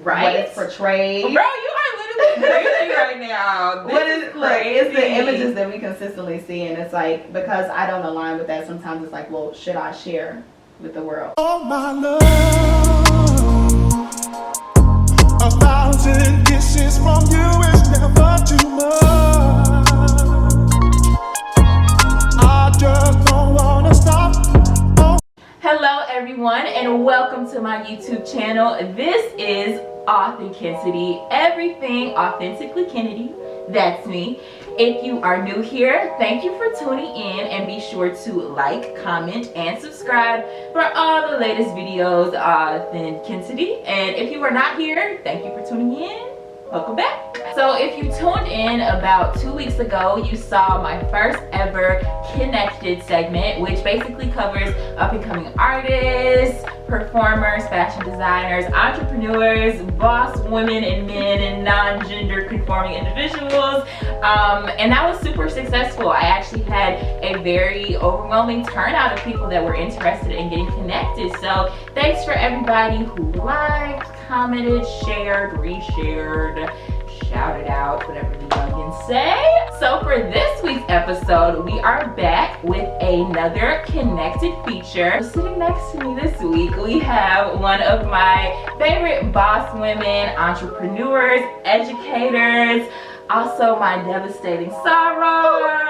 What is portrayed. Bro, you are literally crazy right now. What is like, it's the images that we consistently see, and it's like, because I don't align with that, sometimes it's like, well, should I share with the world? Oh my love, 1,000 kisses from you is never too much. I just don't wanna stop. Hello everyone, and welcome to my YouTube channel. This is Kennected, everything authentically Kennedy. That's me. If you are new here, thank you for tuning in, and be sure to like, comment, and subscribe for all the latest videos Kennected. And if you are not here, thank you for tuning in. Welcome back. So if you tuned in about 2 weeks ago, you saw my first ever Kennected segment, which basically covers up-and-coming artists, performers, fashion designers, entrepreneurs, boss women and men, and non-gender conforming individuals. And that was super successful. I actually had a very overwhelming turnout of people that were interested in getting connected. So thanks for everybody who liked, commented, shared, reshared, shouted out, whatever the youngins say. So for this week's episode, we are back with another Kennected feature. Sitting next to me this week, we have one of my favorite boss women, entrepreneurs, educators, also my devastating soror.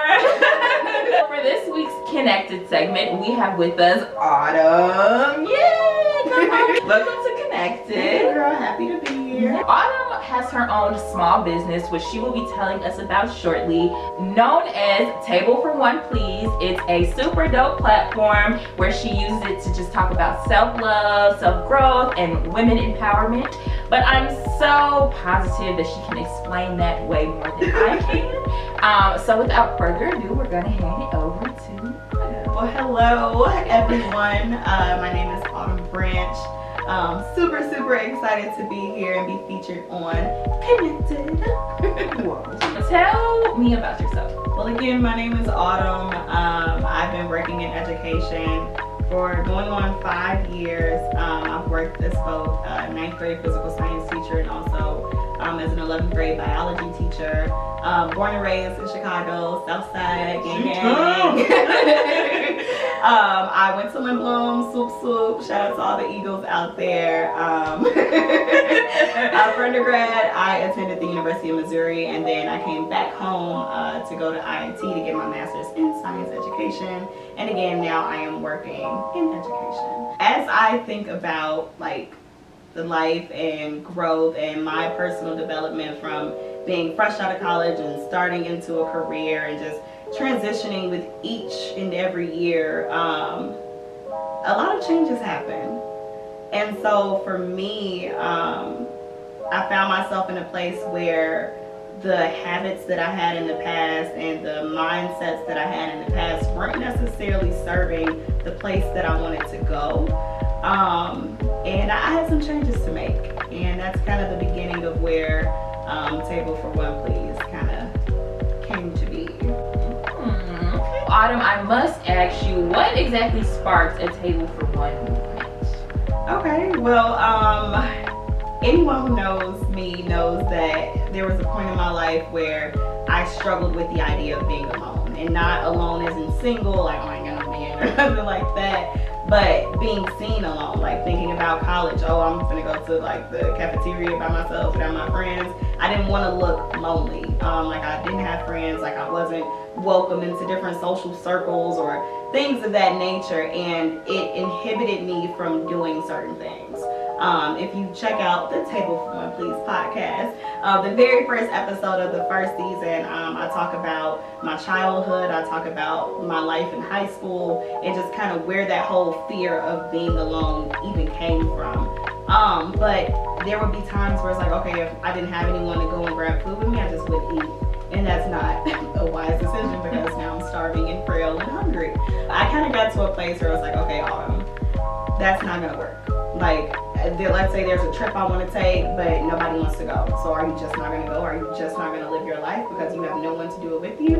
For this week's Kennected segment, we have with us Autumn. Yay! Come on. Welcome to Kennected. Hey girl, happy to be here. Autumn has her own small business, which she will be telling us about shortly, known as Table for One Please. It's a super dope platform where she uses it to just talk about self-love, self-growth, and women empowerment. But I'm so positive that she can explain that way more than I can. So without further ado, we're gonna hand it over to Autumn. Well, hello everyone. My name is Autumn Branch. Super excited to be here and be featured on Kennected. Tell me about yourself. Well, again, my name is Autumn. I've been working in education for going on 5 years. I've worked as both a 9th grade physical science teacher and also as an 11th grade biology teacher. Born and raised in Chicago, Southside, gang. I went to Lindblom, swoop. Shout out to all the Eagles out there. For undergrad, I attended the University of Missouri, and then I came back home to go to INT to get my master's in science education. And again, now I am working in education. As I think about like the life and growth and my personal development from being fresh out of college and starting into a career and just transitioning with each and every year, a lot of changes happen. And so for me, I found myself in a place where the habits that I had in the past and the mindsets that I had in the past weren't necessarily serving the place that I wanted to go. And I had some changes to make, and that's kind of the beginning of where Table for One Please kind of came to be. Autumn, I must ask you, what exactly sparks a Table for One movement? Okay, well, anyone who knows me knows that there was a point in my life where I struggled with the idea of being alone, and not alone as in single, like oh I ain't got no man or nothing like that, but being seen alone, like thinking about college. Oh, I'm gonna go to like the cafeteria by myself without my friends. I didn't want to look lonely. Like I didn't have friends. Like I wasn't welcome into different social circles or things of that nature, and it inhibited me from doing certain things. If you check out the Table for One Please podcast, the very first episode of the first season, I talk about my childhood, I talk about my life in high school, and just kind of where that whole fear of being alone even came from. But there would be times where it's like, okay, if I didn't have anyone to go and grab food with me, I just wouldn't eat. And that's not a wise decision because now I'm starving and frail and hungry. I kind of got to a place where I was like, okay, Autumn, that's not gonna work. Like, let's say there's a trip I want to take, but nobody wants to go. So are you just not going to go? Are you just not going to live your life because you have no one to do it with you?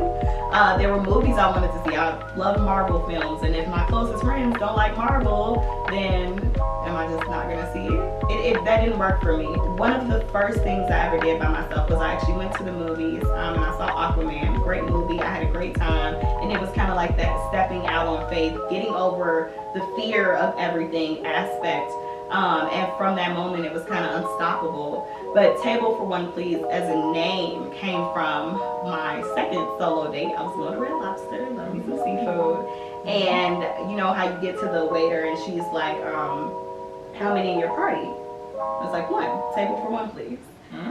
There were movies I wanted to see. I love Marvel films, and if my closest friends don't like Marvel, then am I just not going to see it? That didn't work for me. One of the first things I ever did by myself was I actually went to the movies, and I saw Aquaman. Great movie. I had a great time, and it was kind of like that stepping out on faith, getting over the fear of everything aspect. And from that moment, it was kind of unstoppable. But Table for One Please as a name came from my second solo date. I was going to Red Lobster, love me some seafood. And you know how you get to the waiter and she's like, how many in your party? I was like, one. Table for one, please.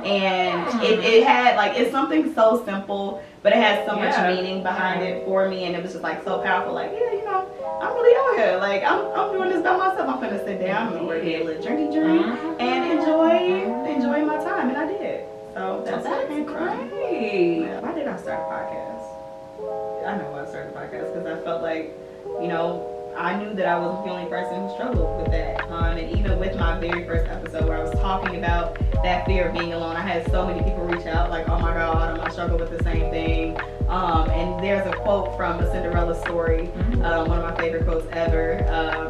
And it had like, it's something so simple, but it has so much meaning behind it for me, and it was just like so powerful. Like, yeah, you know, I'm really out here. Like, I'm doing this by myself. I'm gonna sit down and order a little drinky drink and enjoy my time, and I did. So that's great. Yeah. Why did I start a podcast? I know why I started a podcast, because I felt like, you know, I knew that I wasn't the only person who struggled with that. And even with my very first episode where I was talking about that fear of being alone, I had so many people reach out like, oh my God, I struggle with the same thing. And there's a quote from A Cinderella Story, one of my favorite quotes ever.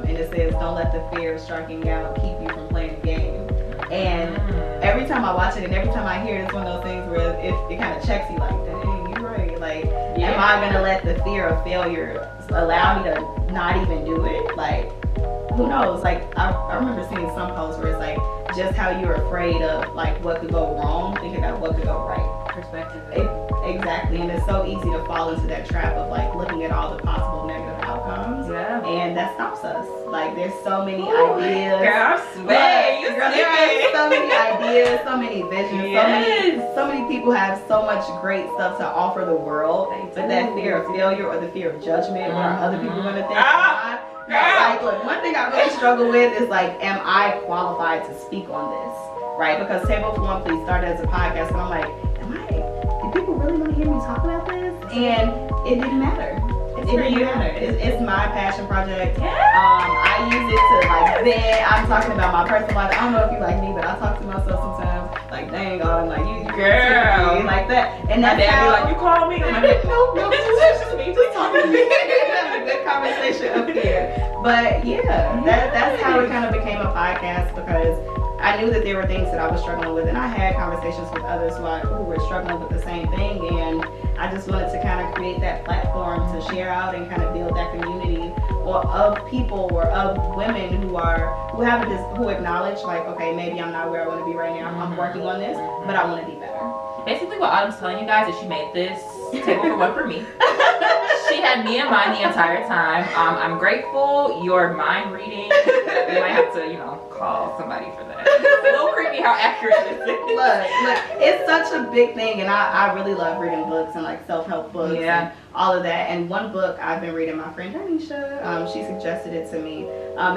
And it says, don't let the fear of striking out keep you from playing the game. And every time I watch it and every time I hear it, it's one of those things where it kind of checks you like, dang, you're right. Like, am I going to let the fear of failure allow me to not even do it? Like, who knows? Like, I remember seeing some posts where it's like just how you're afraid of like what could go wrong, think about what could go right. Perspective. Exactly, and it's so easy to fall into that trap of like looking at all the possible negative outcomes. Yeah. And that stops us. Like, there's so many ideas. Girl, I swear, there are so many ideas, so many visions, so many people have so much great stuff to offer the world. But that fear of failure or the fear of judgment, what are other people gonna think? Like, look, one thing I really struggle with is like, am I qualified to speak on this? Right? Because Table for One Please started as a podcast, and I'm like, do people really want to hear me talk about this? And it didn't matter. It didn't matter. It's my passion project. I use it to like vent. I'm talking about my personal life. I don't know if you like me, but I talk to myself sometimes. Like, dang, God, I'm like, you girl, like that. And that's how, like, you call me? I'm like, no, it's just me. Just talking to me. Having a good conversation up here. But yeah, that's how it kind of became a podcast, because I knew that there were things that I was struggling with, and I had conversations with others who were struggling with the same thing, and I just wanted to kind of create that platform to share out and kind of build that community of people or of women who acknowledge like, okay, maybe I'm not where I want to be right now. I'm working on this, but I want to be better. Basically, what Autumn's telling you guys is she made this table for one for me. She had me in mind the entire time. I'm grateful. Your mind reading, you might have to, call somebody for that. It's a little creepy how accurate this is. Look, it's such a big thing, and I really love reading books and like self-help books and all of that. And one book I've been reading, my friend Anisha, she suggested it to me.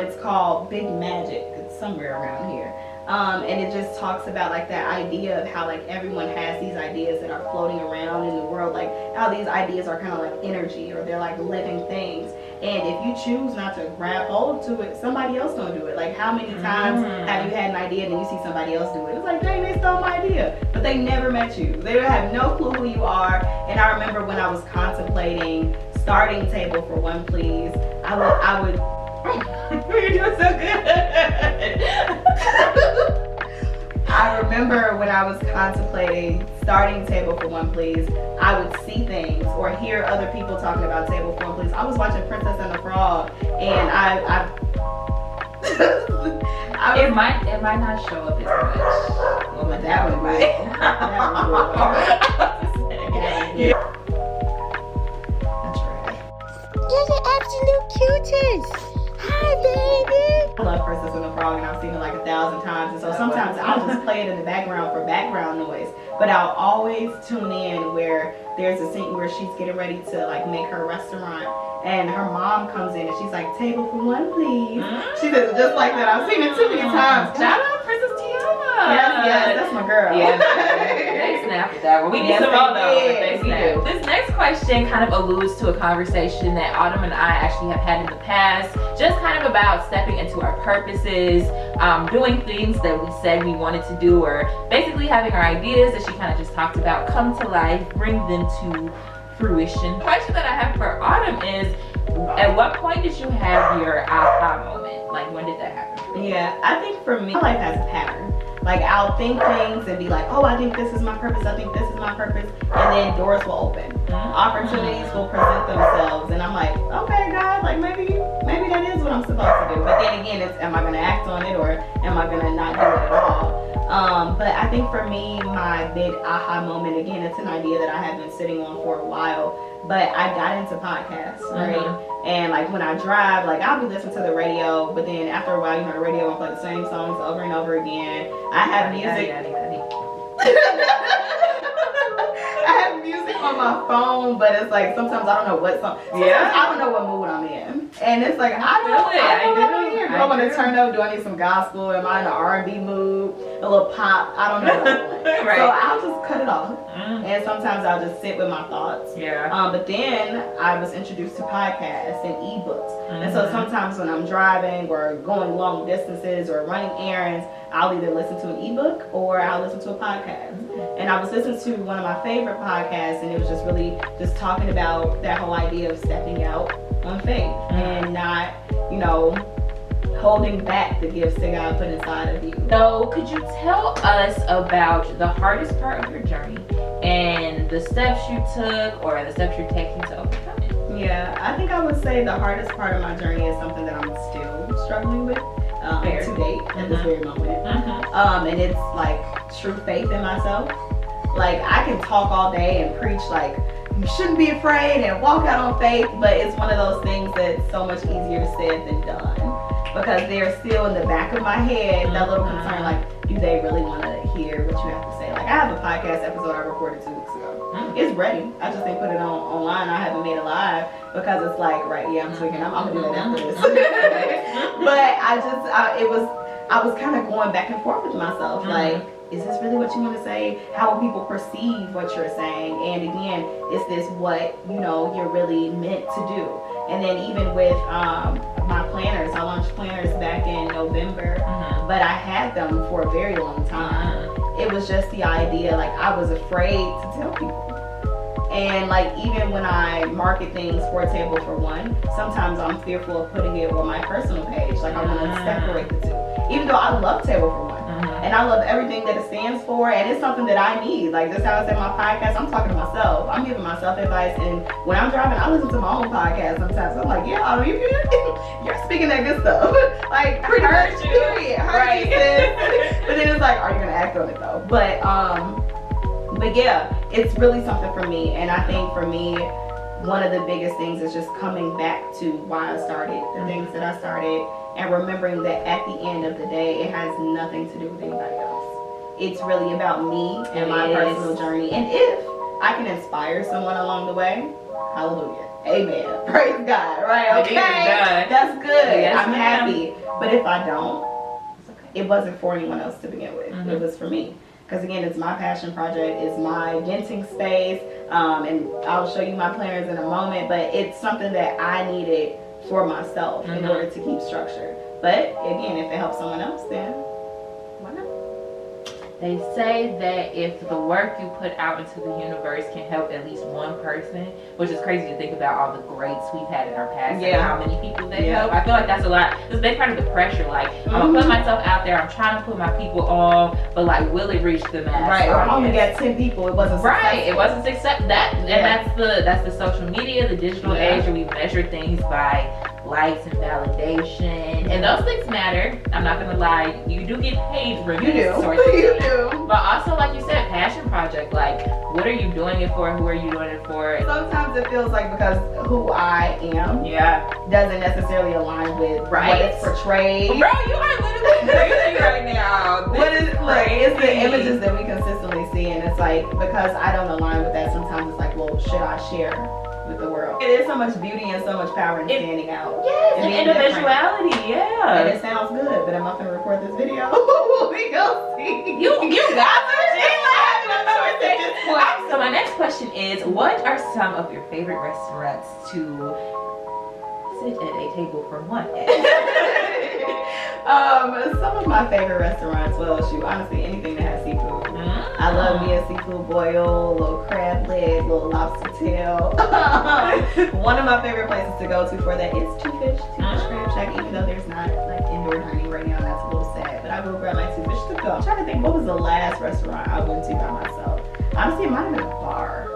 It's called Big Magic. It's somewhere around here. And it just talks about like that idea of how like everyone has these ideas that are floating around in the world, like how these ideas are kind of like energy, or they're like living things. And if you choose not to grab hold to it, somebody else gonna do it. Like, how many times have you had an idea and then you see somebody else do it? It's like, dang, they stole my idea, but they never met you. They have no clue who you are. And I remember when I was contemplating starting Table for One Please, I would you're doing so good. I remember when I was contemplating starting Table for One Please, I would see things or hear other people talking about Table for One Please. I was watching Princess and the Frog, and it might not show up as much. Well, but that one might. That's right. You're the absolute cutest. Hi, baby. I love Princess and the Frog, and I've seen it like 1,000 times, and so sometimes I'll just play it in the background for background noise, but I'll always tune in where there's a scene where she's getting ready to like make her restaurant, and her mom comes in and she's like, table for one, please. She says it just like that. I've seen it too many times. Shout out Princess Tiana. Yes, that's my girl. Yeah, they snap. rock with that one. We need some more though. We do. This next question kind of alludes to a conversation that Autumn and I actually have had in the past, just kind of about stepping into our purposes, doing things that we said we wanted to do, or basically having our ideas that she kind of just talked about come to life, bring them to fruition. The question that I have for Autumn is, at what point did you have your aha moment? Like, when did that happen? Yeah, I think for me, my life has a pattern. Like, I'll think things and be like, oh, I think this is my purpose, I think this is my purpose, and then doors will open. Opportunities will present themselves, and I'm like, okay, God, like maybe that is what I'm supposed to do. But then again, it's, am I gonna act on it, or am I gonna not do it at all? But I think for me, my big aha moment, again, it's an idea that I have been sitting on for a while, but I got into podcasts, right? And like when I drive, like I'll be listening to the radio, but then after a while, you know, the radio will play the same songs over and over again. I have music. I have music on my phone, but it's like sometimes I don't know what song. Yeah. I don't know what mood I'm in, and it's like I don't know. Do I want to turn up? Do I need some gospel? Am I in an R&B mood? A little pop? I don't know what I want. Right. So I'll just cut it off, and sometimes I'll just sit with my thoughts. Yeah. But then I was introduced to podcasts and ebooks, and so sometimes when I'm driving or going long distances or running errands, I'll either listen to an ebook or I'll listen to a podcast. And I was listening to one of my favorite podcasts, and it was just really just talking about that whole idea of stepping out on faith and not, you know, holding back the gifts that God put inside of you. So could you tell us about the hardest part of your journey and the steps you took or the steps you're taking to overcome it? Yeah, I think I would say the hardest part of my journey is something that I'm still struggling with to date at this very moment. And it's like true faith in myself. Like I can talk all day and preach like you shouldn't be afraid and walk out on faith, but it's one of those things that's so much easier said than done, because they're still in the back of my head, that little concern, like, do they really want to hear what you have to say? Like I have a podcast episode I recorded 2 weeks ago. It's ready. I just didn't put it online. I haven't made it live because it's like, right, yeah, I'm tweaking. I'm gonna do that after this. But I was kind of going back and forth with myself, like, is this really what you want to say? How will people perceive what you're saying? And again, is this what, you know, you're really meant to do? And then even with my planners, I launched planners back in November, but I had them for a very long time. It was just the idea, like I was afraid to tell people. And like even when I market things for a table for one, sometimes I'm fearful of putting it on my personal page. Like I want to separate the two. Even though I love table for one. And I love everything that it stands for, and it's something that I need. Like this how I said my podcast, I'm talking to myself. I'm giving myself advice, and when I'm driving, I listen to my own podcast sometimes. I'm like, yeah, you're speaking that good stuff. Like pretty much, period. Heard you, sis. But then it's like, are you gonna act on it though? But yeah, it's really something for me, and I think for me, one of the biggest things is just coming back to why I started, the things that I started, and remembering that at the end of the day, it has nothing to do with anybody else. It's really about me and my personal journey. And if I can inspire someone along the way, hallelujah. Amen. Praise God. Right? Okay. That's good. Yes, I'm happy. But if I don't, it wasn't for anyone else to begin with. It was for me. Because again, it's my passion project, it's my venting space, and I'll show you my planners in a moment, but it's something that I needed for myself in order to keep structure. But again, if it helps someone else, then why not? They say that if the work you put out into the universe can help at least one person, which is crazy to think about all the greats we've had in our past and how many people they help. I feel like that's a lot. It's a big part of the pressure. Like, I'm gonna put myself out there, I'm trying to put my people on, but like, will it reach the mass? Right, I only got 10 people, it wasn't successful. It wasn't success. And that's the social media, the digital age, where we measure things by likes and validation, and those things matter. I'm not gonna lie, you do get paid for this sort of thing. But also, like you said, passion project, like what are you doing it for? Who are you doing it for? Sometimes it feels like because who I am doesn't necessarily align with what is portrayed. Bro, you are literally crazy right now. What is like, it's the images that we consistently see, and it's like because I don't align with that, sometimes it's like, well, should I share with the world? It is so much beauty and so much power in standing out. Yes, and individuality, And it sounds good, but am I gonna record this video? We go see. You got it. I have no choice at this is, what are some of your favorite restaurants to sit at a table for one at? Some of my favorite restaurants, well, shoot, honestly, anything that has seafood. I love me a seafood boil, little crab leg, little lobster tail. One of my favorite places to go to for that is Two Fish Crab Shack, even though there's not like indoor dining right now, that's a little sad, but I will grab my Two Fish to go. I'm trying to think, what was the last restaurant I went to by myself? Honestly, it might have been a bar.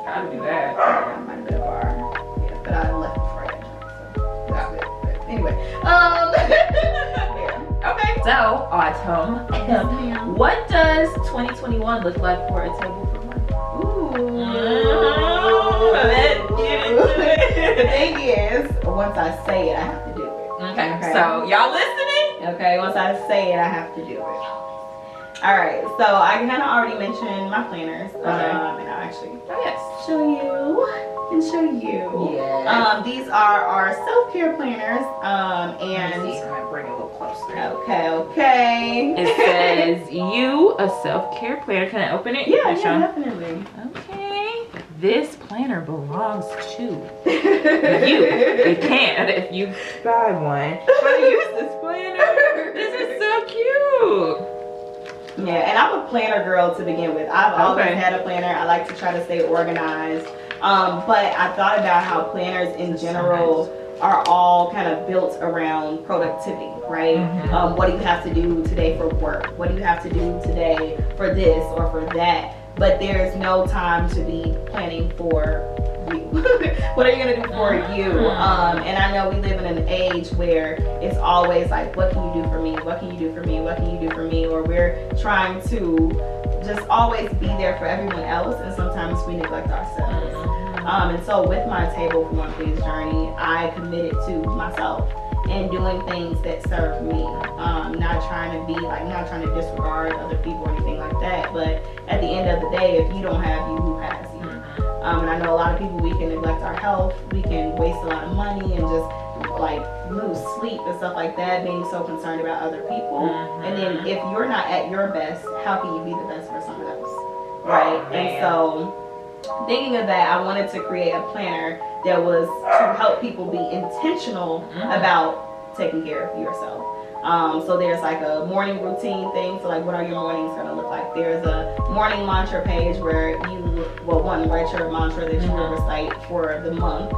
Gotta do that. Yeah, it might have been a bar. Yeah, but I left before I got drunk, so that's it. But anyway, yeah. Okay. So, Autumn, what does 2021 look like for a table for one? Let's get into it. The thing is, once I say it, I have to do it. Okay. So, y'all listening? Okay, once I say it, I have to do it. Alright, so I kind of already mentioned my planners. And I'll actually show you and show you. Yes. These are our self-care planners. And I'm gonna bring it a little closer. Okay. It says you a self-care planner. Can I open it? Yeah, definitely. Okay. This planner belongs to you. It can if you buy one. How to use this planner? This is so cute. Yeah, and I'm a planner girl to begin with. I've always had a planner. I like to try to stay organized. But I thought about how planners in general are all kind of built around productivity, right? What do you have to do today for work? What do you have to do today for this or for that? But there's no time to be planning for you. What are you gonna do for you? And I know we live in an age where it's always like, what can you do for me? What can you do for me? What can you do for me? Or we're trying to just always be there for everyone else, and sometimes we neglect ourselves. And so with my Table for One Please journey, I committed to myself and doing things that serve me. Not trying to disregard other people or anything like that. But at the end of the day, if you don't have you, who has you? And I know a lot of people, we can neglect our health, we can waste a lot of money and just like lose sleep and stuff like that, being so concerned about other people. And then if you're not at your best, how can you be the best for someone else? Right? And so thinking of that, I wanted to create a planner that was to help people be intentional about taking care of yourself. So there's like a morning routine thing. So like, what are your mornings gonna look like? There's a morning mantra page where you, write your mantra that you will recite for the month,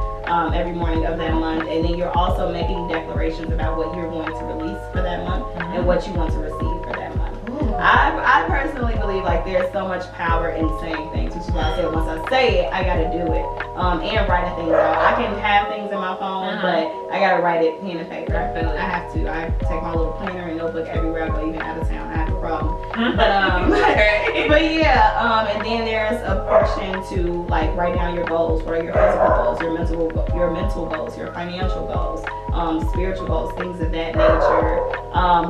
every morning of that month. And then you're also making declarations about what you're going to release for that month and what you want to receive for that month. I personally believe like there's so much power in saying things, which is why I said once I say it, I gotta do it. And writing things out. I can have things in my phone, but I gotta write it pen and paper. I have to. I take my little planner and notebook everywhere I go, even out of town. I have a problem. But yeah, and then there's a portion to like write down your goals. What are your physical goals, your mental goals, your financial goals, spiritual goals, things of that nature.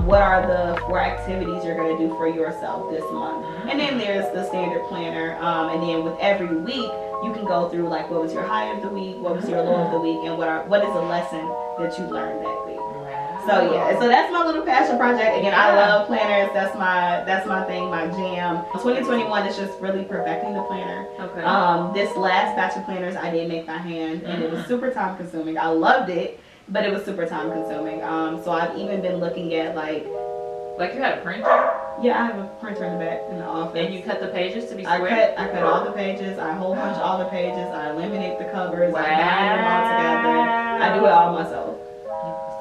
What are the 4 activities you're going to do for yourself this month? And then there's the standard planner. And then with every week, you can go through like, what was your high of the week, what was your low of the week, and what is a lesson that you learned that week. So yeah, so that's my little passion project. Again, I love planners. That's my thing, my jam. 2021 is just really perfecting the planner. This last batch of planners I did make by hand, and it was super time consuming. I loved it, but it was super time consuming. So I've even been looking at like you had a printer? Yeah, I have a printer in the back in the office. And you cut the pages to be square? I cut all the pages. I hole punch all the pages. I eliminate the covers. I bind them all together. I do it all myself.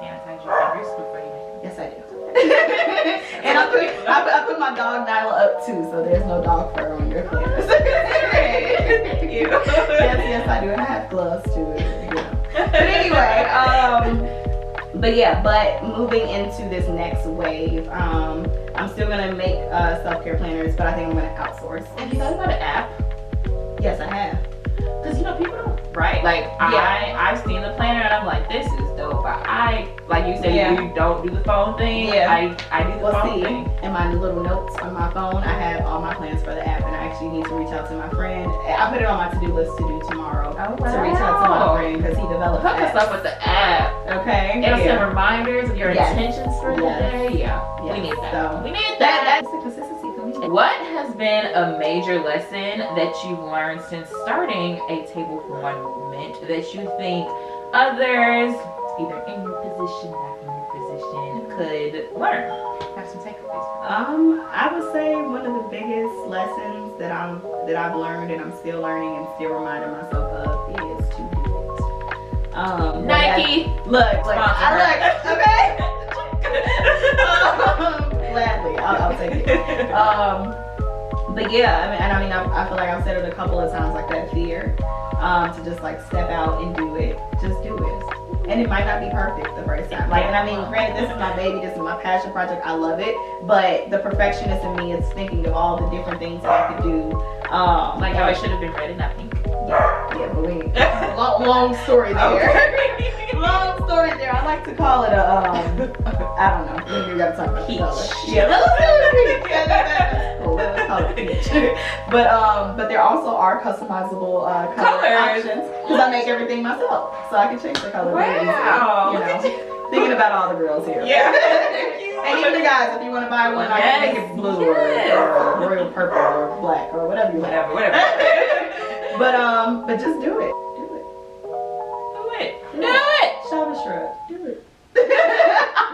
Sanitize your fingers before you make it. Yes, I do. And I put my dog dial up too, so there's no dog fur on your planners. Yes, I do, and I have gloves too. But anyway, but moving into this next wave, I'm still gonna make self-care planners, but I think I'm gonna outsource. Have you thought about an app? Yes, I have. Because people don't write. I've seen the planner and I'm like, this is dope. But like you said, you don't do the phone thing. I do the phone thing. In my little notes on my phone, I have all my plans for the app, and I actually need to reach out to my friend. I put it on my to-do list to do tomorrow. To reach out to my friend because he developed hook us up with the app. Okay. It'll send reminders of your intentions for the day. We need that. So, we need that. That's the consistency for me. What has been a major lesson that you've learned since starting a Table for One movement that you think others, either in your position, not in your position, could learn? Have some takeaways. I would say one of the biggest lessons that I've learned and I'm still learning and still reminding myself of is to do it. Nike, look, sponsor her. okay. Gladly, I'll take it. But yeah, I feel like I've said it a couple of times, like that fear, to just like step out and do it. Just do it. And it might not be perfect the first time. Like, and I mean, granted, this is my baby, this is my passion project, I love it. But the perfectionist in me is thinking of all the different things that I could do. Like how it should have been red and not pink. Yeah, but we long story there. Long story there. I like to call it a I don't know. We gotta talk about peach. Yeah, let's call it peach. Yeah, that's cool. Let's call it peach. But there also are customizable color options because I make everything myself, so I can change the color. Wow. You know, thinking about all the girls here. Yeah. And even the guys, if you want to buy one, I can make it blue or royal purple or black or whatever you want. Whatever. But just do it. Do it. Shoulder shrug. Do it.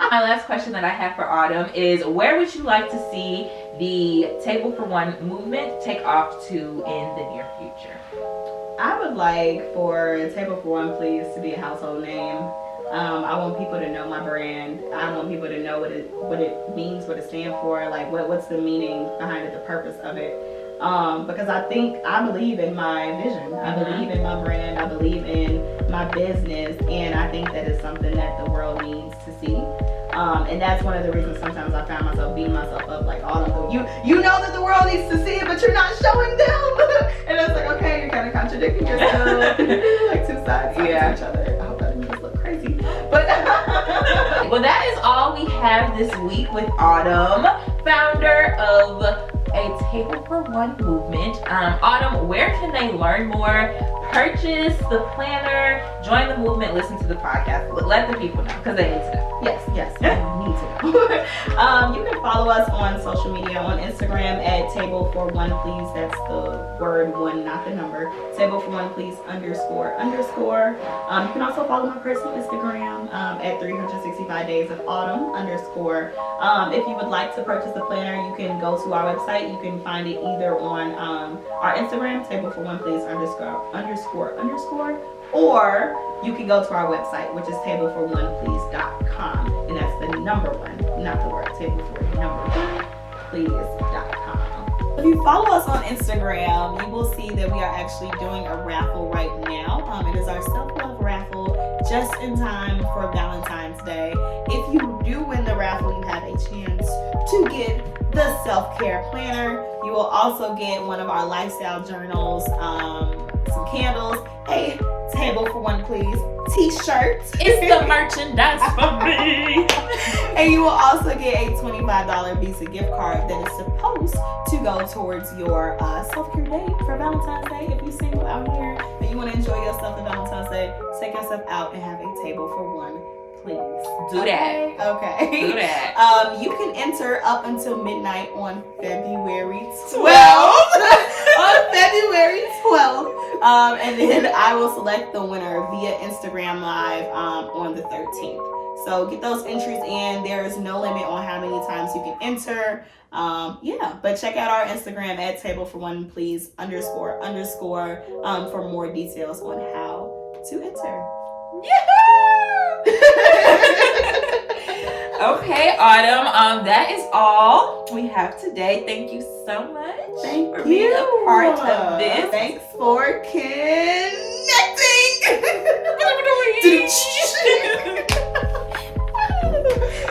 My last question that I have for Autumn is, where would you like to see the Table for One movement take off to in the near future? I would like for Table for One Please to be a household name. I want people to know my brand. I want people to know what it means, what it stands for, like what's the meaning behind it, the purpose of it. Because I believe in my vision. I believe in my brand. I believe in my business, and I think that is something that the world needs to see. And that's one of the reasons sometimes I found myself beating myself up, like, Autumn, you know that the world needs to see it, but you're not showing them. And it's like, okay, you're kind of contradicting yourself. Like two sides of each other. I hope that doesn't look crazy. But well, that is all we have this week with Autumn, founder of a Table for One movement. Autumn, where can they learn more, purchase the planner, join the movement, listen to the podcast? Let the people know, because they need to know. Yes, they need to know. You can follow us on social media, on Instagram at Table for One Please. That's the word one, not the number. Table for One Please __. You can also follow my personal Instagram at 365 Days of Autumn _. If you would like to purchase the planner, you can go to our website. You can find it either on our Instagram, Table for One Please __, or you can go to our website, which is tablefor1please.com, and that's the number one, not the word, tablefor1please.com. If you follow us on Instagram, you will see that we are actually doing a raffle right now. It is our self-love raffle, just in time for Valentine's Day. If you do win the raffle, you have a chance to get the self-care planner. You will also get one of our lifestyle journals, some candles, a Table for One Please t-shirt. It's the merchandise for me. And you will also get a $25 Visa gift card that is supposed to go towards your self-care date for Valentine's Day. If you're single out here and you want to enjoy yourself on Valentine's Day, take yourself out and have a Table for One Please. Do that. Okay. Do that. You can enter up until midnight on February 12th. On February 12th. And then I will select the winner via Instagram Live on the 13th. So get those entries in. There is no limit on how many times you can enter. But check out our Instagram at Table for One Please __ for more details on how to enter. Okay, Autumn, that is all we have today. Thank you so much for being a part of this. Thanks for connecting.